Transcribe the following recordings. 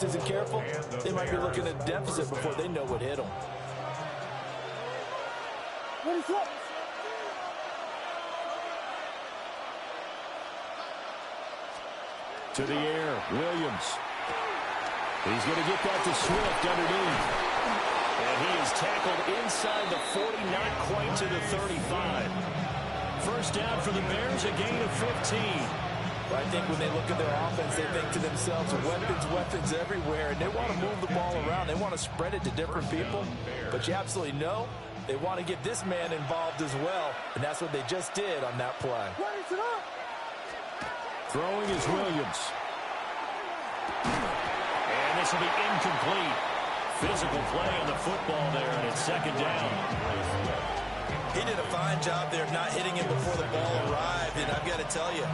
isn't careful, they might be looking at a deficit before they know what hit them. To the air, Williams. He's going to get that to Swift underneath. And he is tackled inside the 40, not quite to the 35. First down for the Bears, a gain of 15. I think when they look at their offense, they think to themselves, weapons everywhere, and they want to move the ball around. They want to spread it to different people, but you absolutely know they want to get this man involved as well, and that's what they just did on that play. Throwing is Williams. And this will be incomplete. Physical play on the football there, and it's second down. He did a fine job there of not hitting him before the ball arrived, and I've got to tell you,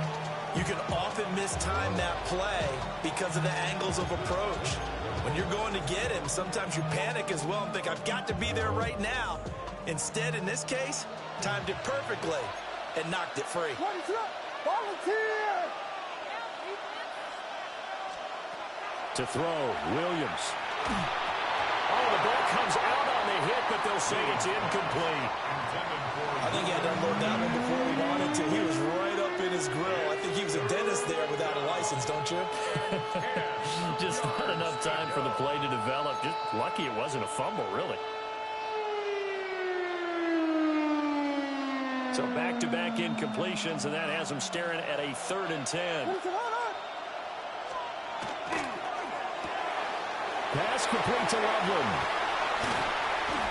you can often mistime that play because of the angles of approach. When you're going to get him, sometimes you panic as well and think, I've got to be there right now. Instead, in this case, timed it perfectly and knocked it free. To throw, Williams. Oh, the ball comes out on the hit, but they'll say it's incomplete. I think he had to unload that one before he wanted to. He was right up in his grill. I think he was a dentist there without a license, don't you? Just not enough time for the play to develop. Just lucky it wasn't a fumble, really. So back-to-back incompletions, and that has him staring at a 3rd and 10. Pass complete to Loveland.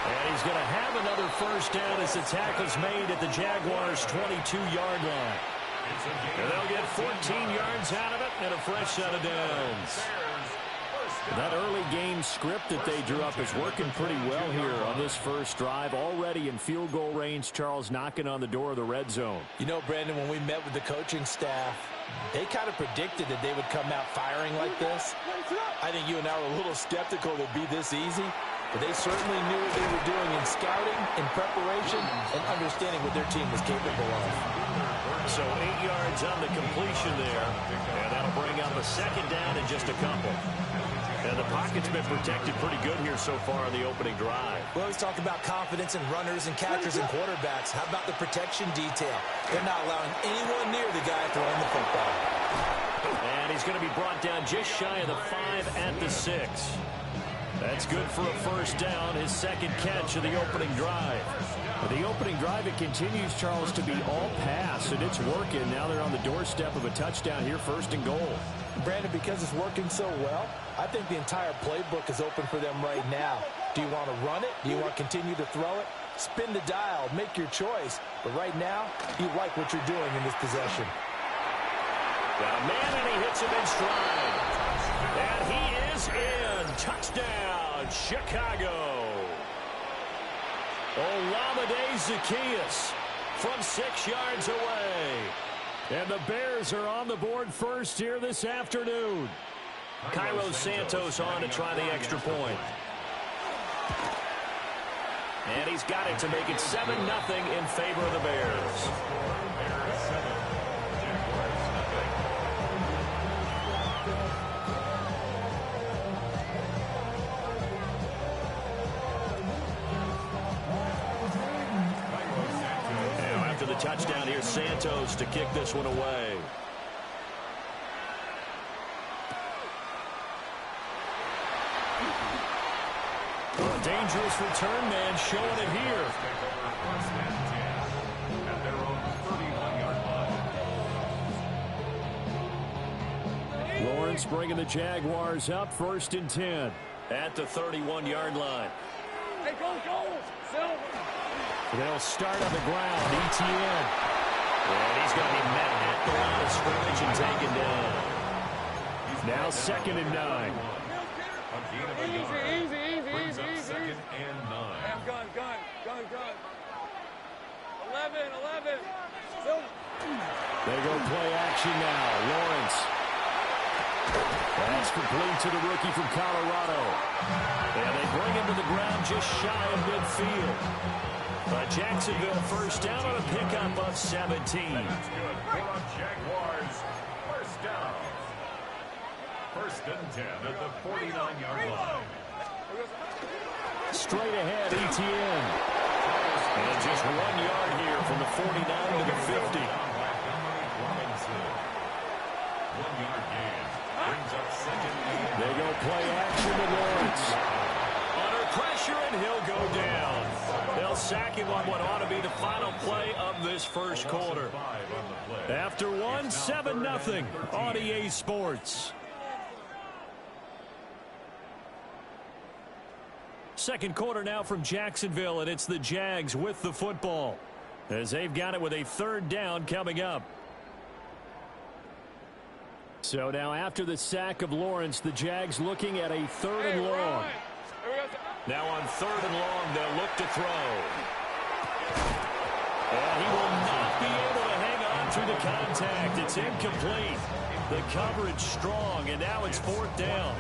And he's going to have another first down as the tackle's made at the Jaguars' 22-yard line. And they'll get 14 yards out of it and a fresh set of downs. That early game script that they drew up is working pretty well here on this first drive. Already in field goal range, Charles knocking on the door of the red zone. You know, Brandon, when we met with the coaching staff, they kind of predicted that they would come out firing like this. I think you and I were a little skeptical it would be this easy, but they certainly knew what they were doing in scouting, in preparation, and understanding what their team was capable of. So 8 yards on the completion there, and that'll bring up a second down in just a couple. And the pocket's been protected pretty good here so far on the opening drive. We always talk about confidence in runners and catchers and quarterbacks. How about the protection detail? They're not allowing anyone near the guy throwing the football. And he's going to be brought down just shy of the 5 at the 6. That's good for a first down, his second catch of the opening drive. The opening drive, it continues, Charles, to be all pass, and it's working. Now they're on the doorstep of a touchdown here, 1st and goal. Brandon, because it's working so well, I think the entire playbook is open for them right now. Do you want to run it? Do you want to continue to throw it? Spin the dial, make your choice. But right now, you like what you're doing in this possession. Got a man, and he hits him in stride. And he is in. Touchdown, Chicago. Olamide Zaccheaus from 6 yards away. And the Bears are on the board first here this afternoon. Cairo Santos on to try the extra point. And he's got it to make it 7-0 in favor of the Bears. Now after the touchdown, here's Santos to kick this one away. A dangerous return man showing it here. Lawrence bringing the Jaguars up 1st and 10 at the 31-yard line. Hey, go, Silver. They'll start on the ground. ETN. And he's going to be met at the line of scrimmage and taken down. Now 2nd and 9. Easy. 2nd and 9. Gun. 11. They go play action now. Lawrence. That's complete to the rookie from Colorado. And they bring him to the ground just shy of midfield. But Jacksonville first down on a pickup of 17. That's good for the Jaguars. First down. First and 10 at the 49-yard line. Straight ahead, ETN. And just 1 yard here from the 49 to the 50. 1 yard gain. Brings up second and They go play action to Lawrence. Under pressure, and he'll go down. They'll sack him on what ought to be the final play of this first quarter. After one, 7-0 on EA Sports. Second quarter now from Jacksonville, and it's the Jags with the football as they've got it with a third down coming up. So now after the sack of Lawrence, the Jags looking at a third and long. Now on third and long, they'll look to throw. And he will not be able to hang on through the contact. It's incomplete. The coverage strong, and now it's fourth down.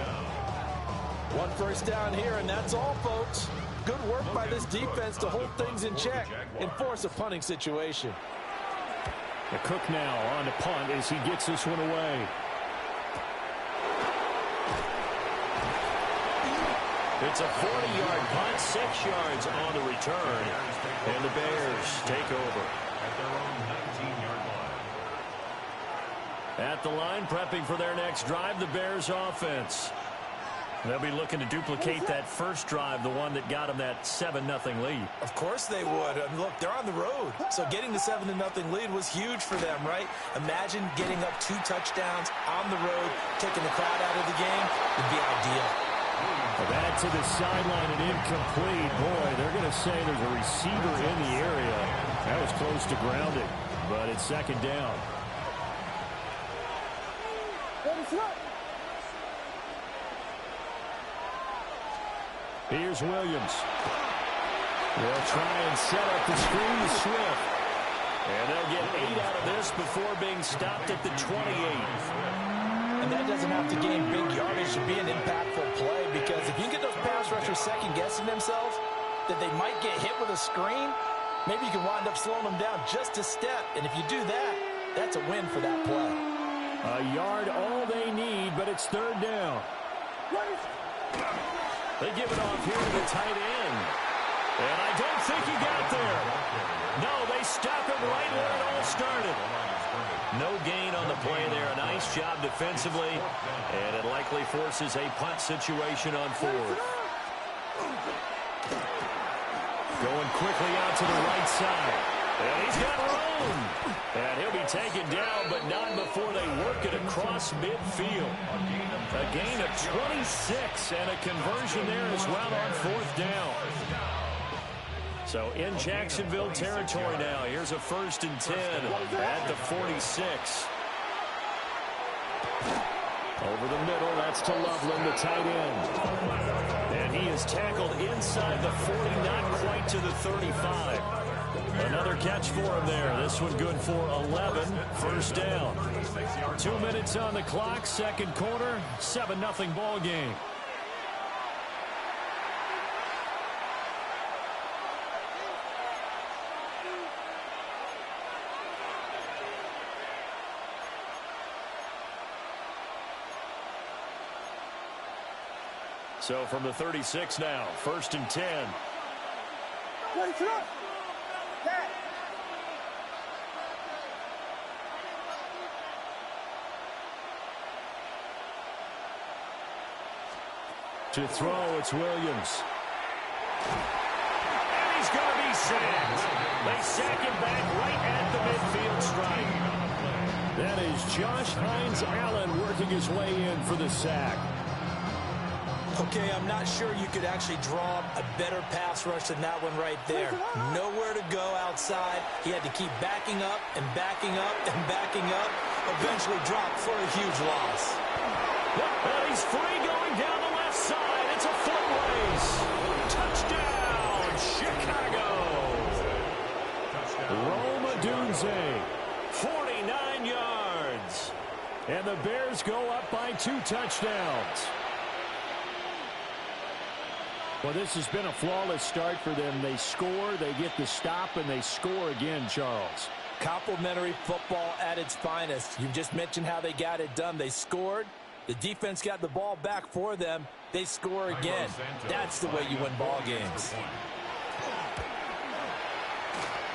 One first down here, and that's all, folks. Good work by this defense to hold things in check and force a punting situation. The Cook now on to punt as he gets this one away. It's a 40-yard punt, 6 yards on the return, and the Bears take over. at their own 19-yard line. At the line, prepping for their next drive, the Bears offense. They'll be looking to duplicate that first drive, the one that got them that 7-0 lead. Of course they would. I mean, look, they're on the road. So getting the 7-0 lead was huge for them, right? Imagine getting up 2 touchdowns on the road, taking the crowd out of the game would be ideal. That to the sideline and incomplete. Boy, they're going to say there's a receiver in the area. That was close to grounding, but it's second down. Here's Williams. They'll try and set up the screen to Swift. And they'll get 8 out of this before being stopped at the 28. And that doesn't have to gain big yardage to be an impactful play, because if you can get those pass rushers second-guessing themselves that they might get hit with a screen, maybe you can wind up slowing them down just a step. And if you do that, that's a win for that play. A yard all they need, but it's third down. They give it off here to the tight end. And I don't think he got there. No, they stop him right where it all started. No gain on the play there. A nice job defensively. And it likely forces a punt situation on fourth. Going quickly out to the right side. And he's got room. And he'll be taken down, but not before they work it across midfield. A gain of 26 and a conversion there as well on fourth down. So in Jacksonville territory now. Here's a 1st and 10 at the 46. Over the middle, that's to Loveland, the tight end. And he is tackled inside the 40, not quite to the 35. Another catch for him there. This one good for 11. First down. 2 minutes on the clock. Second quarter. 7-0 ball game. So from the 36 now. 1st and 10. To throw, it's Williams. And he's going to be sacked. They sack him back right at the midfield stripe. That is Josh Hines-Allen working his way in for the sack. Okay, I'm not sure you could actually draw a better pass rush than that one right there. Nowhere to go outside. He had to keep backing up and backing up and backing up. Eventually dropped for a huge loss. And he's free going down the left side. It's a foot race. Touchdown, Chicago. Rome Odunze, 49 yards. And the Bears go up by 2 touchdowns. Well, this has been a flawless start for them. They score, they get the stop, and they score again, Charles. Complimentary football at its finest. You just mentioned how they got it done. They scored, The defense got the ball back for them. They score again. That's the way you win ball games.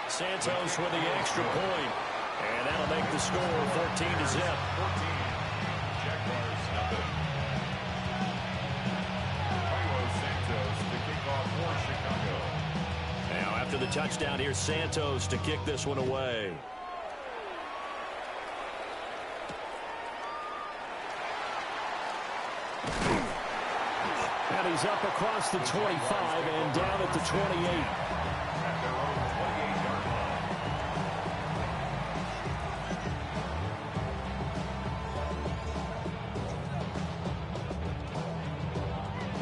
Santos with the extra point. And that'll make the score 14-0. Jaguars nothing. Santos to kick off for Chicago. Now after the touchdown, here's Santos to kick this one away. And he's up across the 25 and down at the 28. At their own 28-yard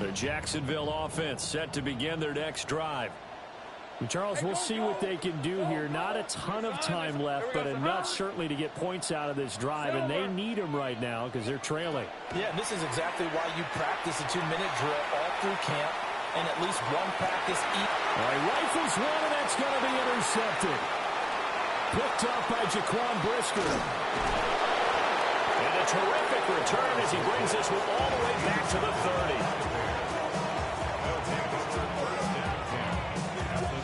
line. The Jacksonville offense set to begin their next drive. Charles, we'll see what they can do here. Not a ton of time left, but enough certainly to get points out of this drive, and they need them right now because they're trailing. Yeah, this is exactly why you practice a 2-minute drill all through camp and at least one practice each. All right, rifles one, and that's going to be intercepted. Picked up by Jaquan Brisker. And a terrific return as he brings this one all the way back to the 30.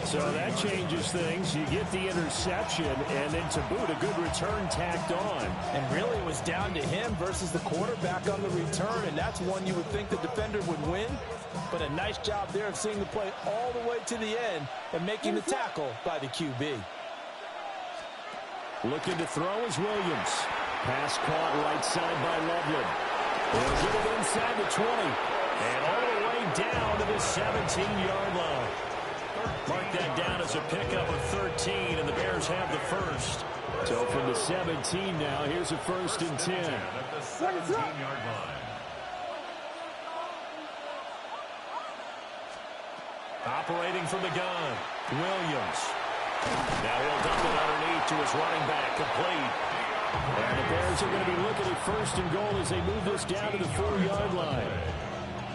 So that changes things. You get the interception, and then to boot, a good return tacked on. And really it was down to him versus the quarterback on the return, and that's one you would think the defender would win. But a nice job there of seeing the play all the way to the end and making the tackle by the QB. Looking to throw is Williams. Pass caught right side by Loveland. He'll get it inside the 20. And all the way down to the 17-yard line. Mark that down as a pickup of 13, and the Bears have the first. So from the 17 now, here's a 1st and 10. At the 17-yard line. Operating from the gun, Williams. Now he'll dump it underneath to his running back, complete. And the Bears are going to be looking at 1st and goal as they move this down to the 4-yard line.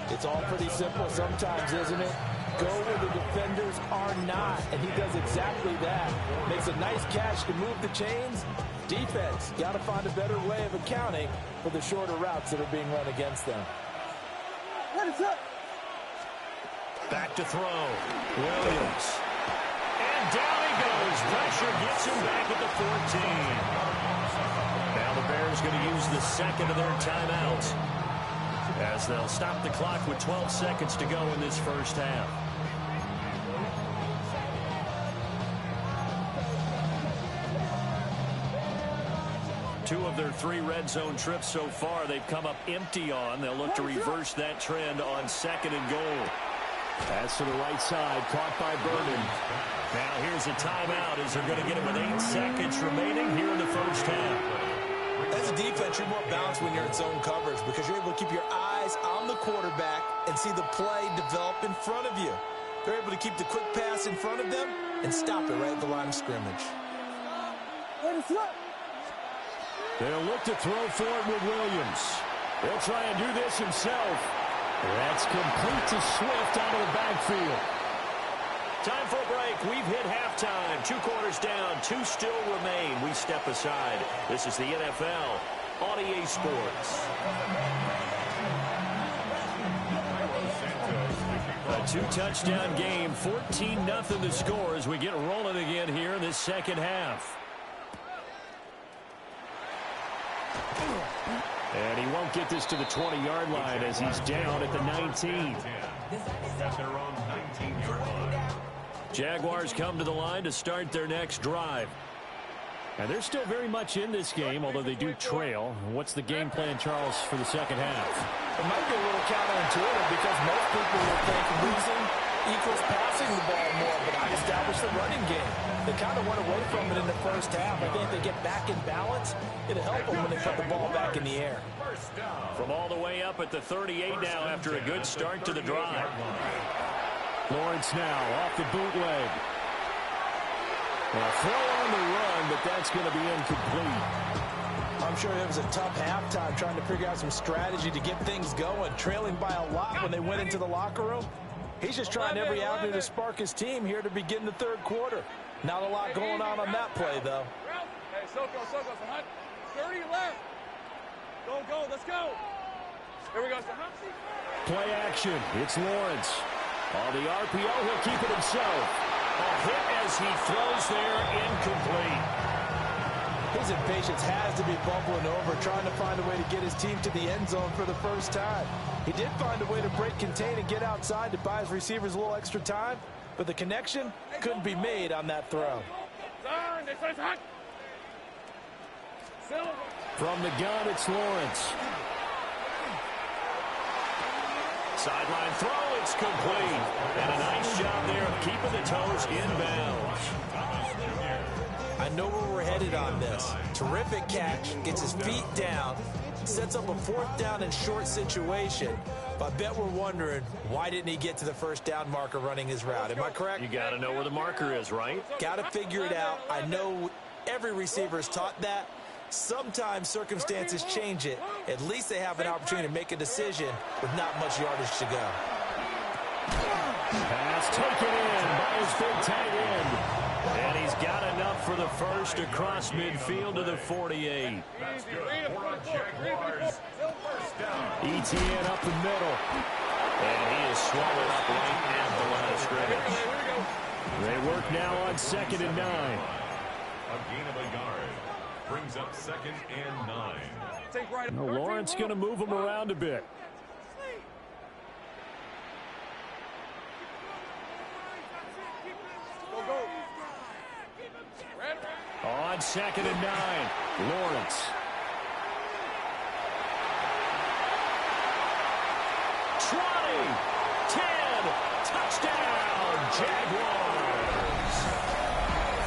It's all pretty simple sometimes, isn't it? Go where the defenders are not, and he does exactly that. Makes a nice catch to move the chains. Defense, got to find a better way of accounting for the shorter routes that are being run against them. Back to throw, Williams. And down he goes. Pressure gets him back at the 14. Now the Bears going to use the second of their timeouts, as they'll stop the clock with 12 seconds to go in this first half. Two of their 3 red zone trips so far they've come up empty on. They'll look to reverse that trend on 2nd and goal. Pass to the right side, caught by Vernon. Now here's a timeout as they're going to get it with 8 seconds remaining here in the first half. As a defense, you're more balanced when you're in zone coverage because you're able to keep your eyes on the quarterback and see the play develop in front of you. They're able to keep the quick pass in front of them and stop it right at the line of scrimmage. They'll look to throw for it with Williams. He'll try and do this himself. That's complete to Swift out of the backfield. Time for a break. We've hit halftime. 2 quarters down. 2 still remain. We step aside. This is the NFL on EA Sports. A 2-touchdown game. 14-0 the score as we get rolling again here in this second half. And he won't get this to the 20-yard line as he's down at the 19. At their own 19-yard line. Jaguars come to the line to start their next drive. And they're still very much in this game, although they do trail. What's the game plan, Charles, for the second half? It might be a little counterintuitive because most people will think losing equals passing the ball more, but I established the running game. They kind of went away from it in the first half. I think they get back in balance. It'll help them when they put the ball back in the air. From all the way up at the 38 now after a good start to the drive. Lawrence now off the bootleg. Well, throw on the run, but that's going to be incomplete. I'm sure it was a tough halftime trying to figure out some strategy to get things going, trailing by a lot when they went into the locker room. He's just trying every avenue to spark his team here to begin the third quarter. Not a lot going on that play, though. Hey, Soko, 30 left. Go, let's go. Here we go, son. Play action. It's Lawrence. On the RPO, he'll keep it himself. A hit as he throws there, incomplete. His impatience has to be bubbling over, trying to find a way to get his team to the end zone for the first time. He did find a way to break contain and get outside to buy his receivers a little extra time, but the connection couldn't be made on that throw. From the gun, it's Lawrence. Sideline throw, it's complete. And a nice job there of keeping the toes inbounds. I know where we're headed on this. Terrific catch, gets his feet down, sets up a 4th down and short situation. But I bet we're wondering, why didn't he get to the first down marker running his route? Am I correct? You got to know where the marker is, right? Got to figure it out. I know every receiver is taught that. Sometimes circumstances change it. At least they have an opportunity to make a decision with not much yardage to go. Pass taken in by his big tight end. And he's got enough for the first across midfield to the 48. That's good for the Jaguars. First down. ETN up the middle. And he is swallowed up right at the line of scrimmage. They work now on 2nd and 9. A gain of a yard. Brings up 2nd and 9. Now Lawrence going to move him around a bit. On 2nd and 9, Lawrence. Twenty, 10, touchdown, Jaguars.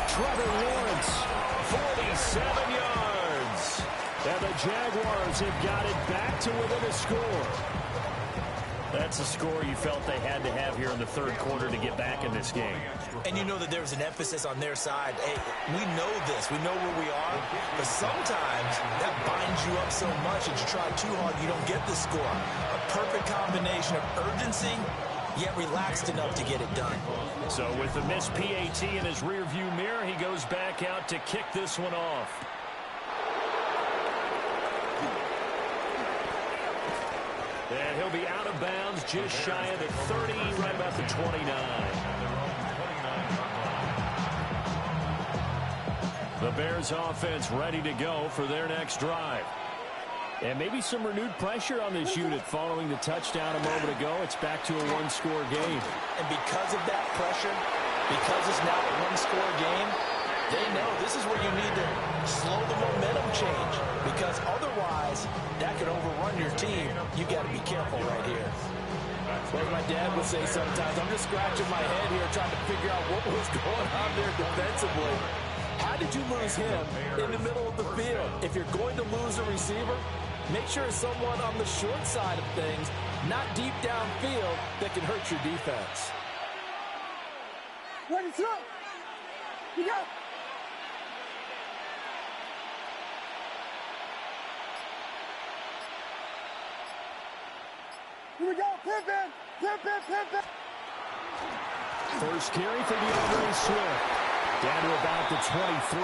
Trevor Lawrence, 47 yards. and the Jaguars have got it back to within a score. That's a score you felt they had to have here in the 3rd quarter to get back in this game. And you know that there's an emphasis on their side. Hey, we know this. We know where we are. But sometimes that binds you up so much that you try too hard, you don't get the score. A perfect combination of urgency, yet relaxed enough to get it done. So with the missed PAT in his rearview mirror, he goes back out to kick this one off. And he'll be out of bounds just shy of the 30, right about the 29. The Bears offense ready to go for their next drive. And maybe some renewed pressure on this unit following the touchdown a moment ago. It's back to a 1-score game. And because of that pressure, because it's now a 1-score game, they know this is where you need to slow the momentum change, because otherwise that could overrun your team. You got to be careful right here. Like my dad would say sometimes, I'm just scratching my head here trying to figure out what was going on there defensively. How did you lose him in the middle of the field? If you're going to lose a receiver, make sure it's someone on the short side of things, not deep downfield, that can hurt your defense. Ready, throw. You go. Here we go. Pimpin'. Pimpin'. Pimpin'. First carry for DeAndre Swift. Down to about the 23.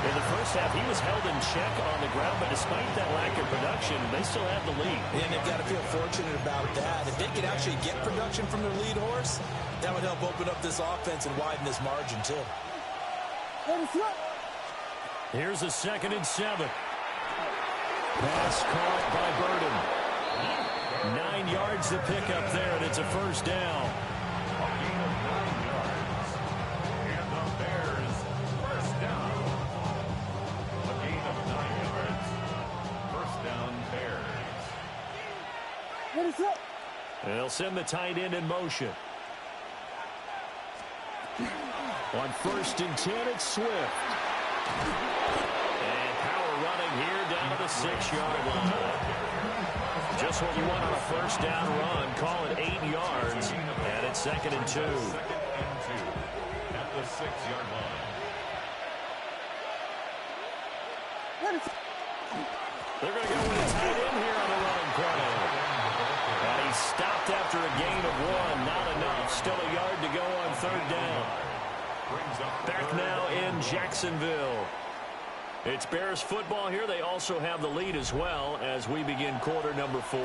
In the first half, he was held in check on the ground, but despite that lack of production, they still have the lead. And they've got to feel fortunate about that. If they could actually get production from their lead horse, that would help open up this offense and widen this margin, too. Here's a 2nd and 7. Pass caught by Burden. 9 yards to pick up there, and it's a first down. They'll send the tight end in motion. On 1st and 10, it's Swift. And power running here down to the 6-yard line. Just what you want on a first down run. Call it 8 yards. And it's 2nd and 2. 2nd and 2 at the 6-yard line. They're going to go with a tight end here on the running play. And he stopped after a gain of 1. Not enough. Still a yard to go on 3rd down. Back now in Jacksonville. It's Bears football here. They also have the lead as well as we begin quarter number 4.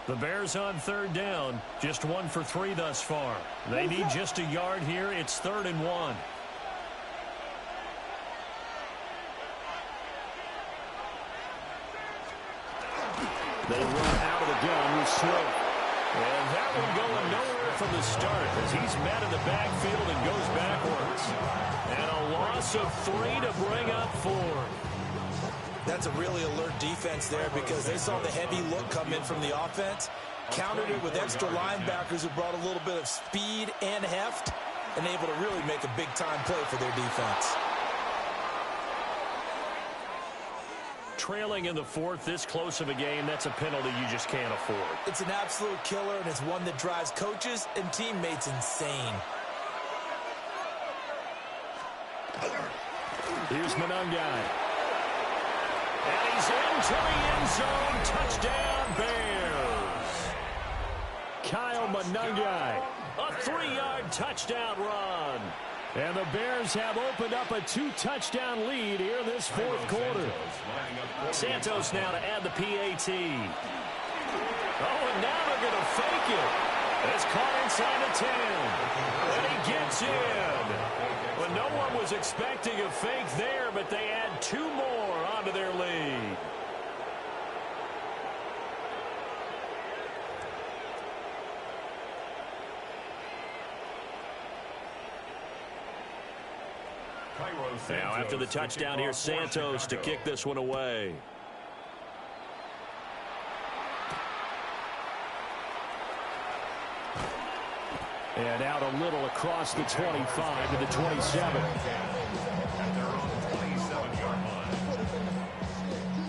The Bears on third down, just 1 for 3 thus far. They need just a yard here. It's 3rd and 1. They run out of the gun with Swift. And that one going nowhere from the start as he's met in the backfield and goes backwards. And a loss of 3 to bring up 4. That's a really alert defense there because they saw the heavy look come in from the offense, countered it with extra linebackers who brought a little bit of speed and heft, and able to really make a big-time play for their defense. Trailing in the 4th, this close of a game, that's a penalty you just can't afford. It's an absolute killer, and it's one that drives coaches and teammates insane. Here's Monangai. And he's into the end zone. Touchdown, Bears. Kyle Monangai. A 3-yard touchdown run. And the Bears have opened up a 2-touchdown lead here in this 4th quarter. Santos now to add the PAT. Oh, and now they're going to fake it. It's caught inside the 10. And he gets in. Well, no one was expecting a fake there, but they add 2 more onto their lead. Now, after the touchdown, here's Santos to kick this one away. And out a little across the 25 to the 27.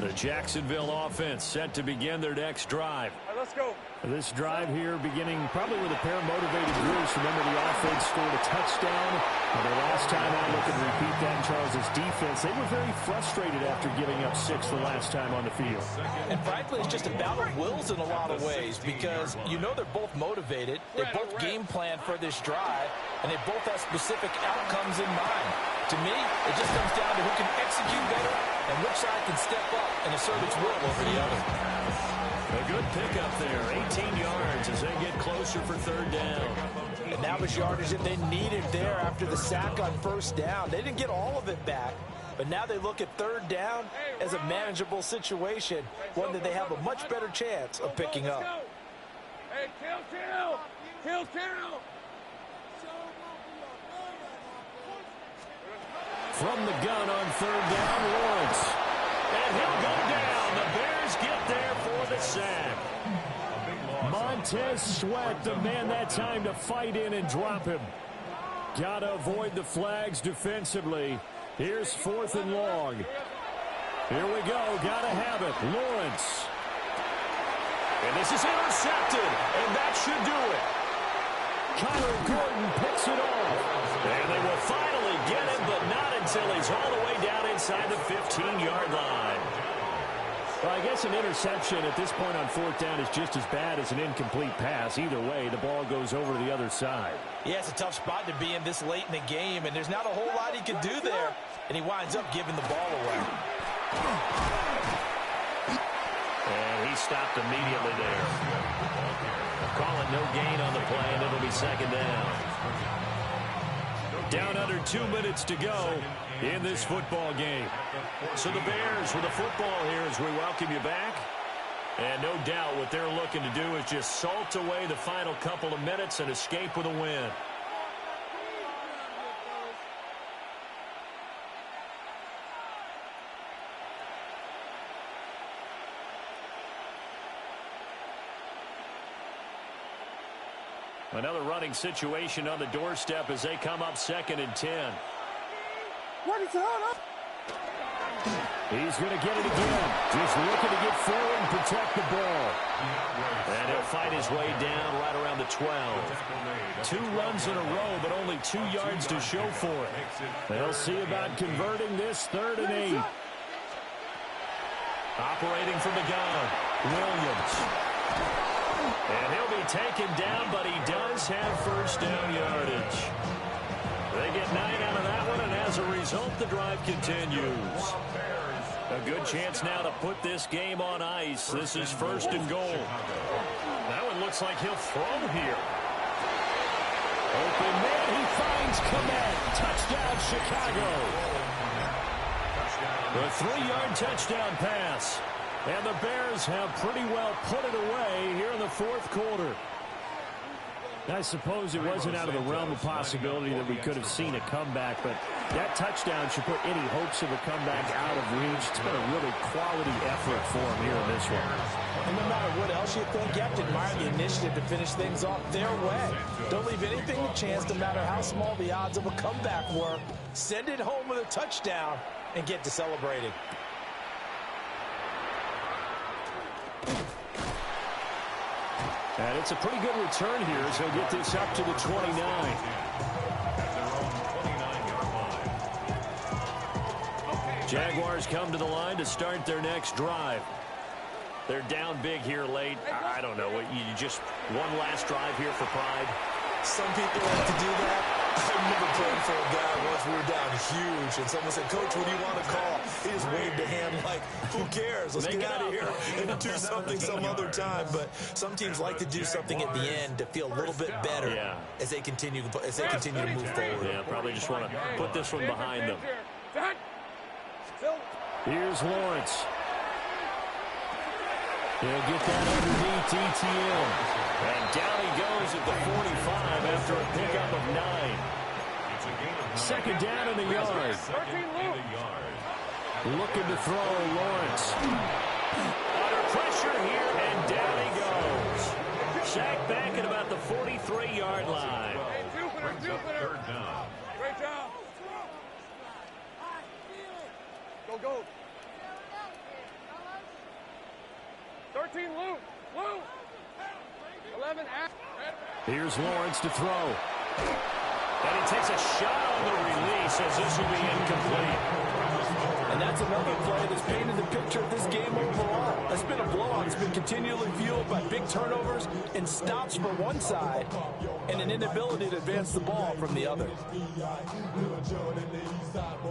The Jacksonville offense set to begin their next drive. All right, let's go. This drive here beginning probably with a pair of motivated groups. Remember, the offense scored a touchdown. And the last time out, look and repeat that in Charles's defense. They were very frustrated after giving up 6 the last time on the field. And frankly, it's just a battle of wills in a lot of ways because you know they're both motivated. They both game plan for this drive, and they both have specific outcomes in mind. To me, it just comes down to who can execute better and which side can step up and assert its will over the other. A good pickup there, 18 yards as they get closer for 3rd down. And that was yardage that they needed there after the sack on 1st down. They didn't get all of it back, but now they look at 3rd down as a manageable situation, one that they have a much better chance of picking up. Hey, kill. From the gun on 3rd down, Lawrence. And he'll go down. The Bears get there for the sack. Montez Sweat, the man that time to fight in and drop him. Got to avoid the flags defensively. Here's 4th and long. Here we go. Got to have it. Lawrence. And this is intercepted. And that should do it. Kyler Gordon picks it off. And they will finally get him, but not until he's all the way down inside the 15-yard line. Well, I guess an interception at this point on 4th down is just as bad as an incomplete pass. Either way, the ball goes over to the other side. Yeah, it's a tough spot to be in this late in the game, and there's not a whole lot he can do there, and he winds up giving the ball away. And he stopped immediately there. Call it no gain on the play, and it'll be 2nd down. Down under 2 minutes to go in this football game. So the Bears with the football here as we welcome you back. And no doubt what they're looking to do is just salt away the final couple of minutes and escape with a win. Another running situation on the doorstep as they come up 2nd and 10. What is up? He's going to get it again. Just looking to get forward and protect the ball. And he'll fight his way down right around the 12. 2 runs in a row, but only 2 yards to show for it. They'll see about converting this 3rd and 8. Operating from the gun, Williams. And he'll be taken down, but he does have first down yardage. They get 9 out of that one, and as a result, the drive continues. A good chance now to put this game on ice. This is first and goal. That one looks like he'll throw here. Open man, he finds Komet. Touchdown, Chicago. The 3-yard touchdown pass. And the Bears have pretty well put it away here in the fourth quarter. I suppose it wasn't out of the realm of possibility that we could have seen a comeback, but that touchdown should put any hopes of a comeback out of reach. It's been a really quality effort for him here in this one. And no matter what else you think, you have to admire the initiative to finish things off their way. Don't leave anything to chance, no matter how small the odds of a comeback were. Send it home with a touchdown and get to celebrating. And it's a pretty good return here as he'll get this up to the 29. Jaguars come to the line to start their next drive. They're down big here late. I don't know. You just one last drive here for pride. Some people like to do that. I remember playing for a guy once we were down huge, and someone said, "Coach, what do you want to call?" He just waved a hand like, "Who cares? Let's get out of here and do something some other time." But some teams like to do something at the end to feel a little bit better as they continue to move forward. Yeah, probably just want to put this one behind them. Here's Lawrence. He'll get that underneath ETN. And down he goes at the 45 after a pickup of 9. Second down in the yard. Looking to throw Lawrence. Under pressure here, and down he goes. Sacked back at about the 43-yard line. Third down. Great job. Go. 13, Luke. 11, Here's Lawrence to throw. And he takes a shot on the release as this will be incomplete. And that's another play that's painted the picture of this game overall. It's been a blowout. It's been continually fueled by big turnovers and stops for one side and an inability to advance the ball from the other.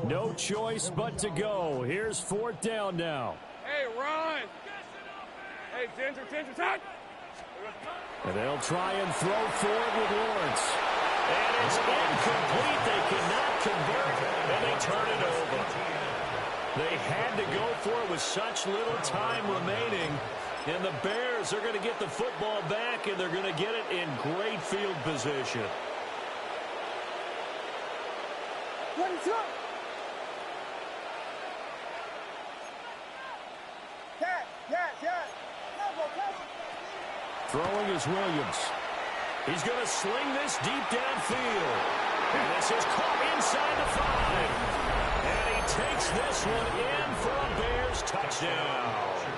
No choice but to go. Here's fourth down now. Hey, Ron. Hey, Ginger, touch. And they'll try and throw forward with Lawrence. And it's incomplete. They cannot convert, and they turn it over. They had to go for it with such little time remaining. And the Bears are going to get the football back, and they're going to get it in great field position. 22. Throwing is Williams. He's going to sling this deep downfield. And this is caught inside the 5. And he takes this one in for a Bears touchdown.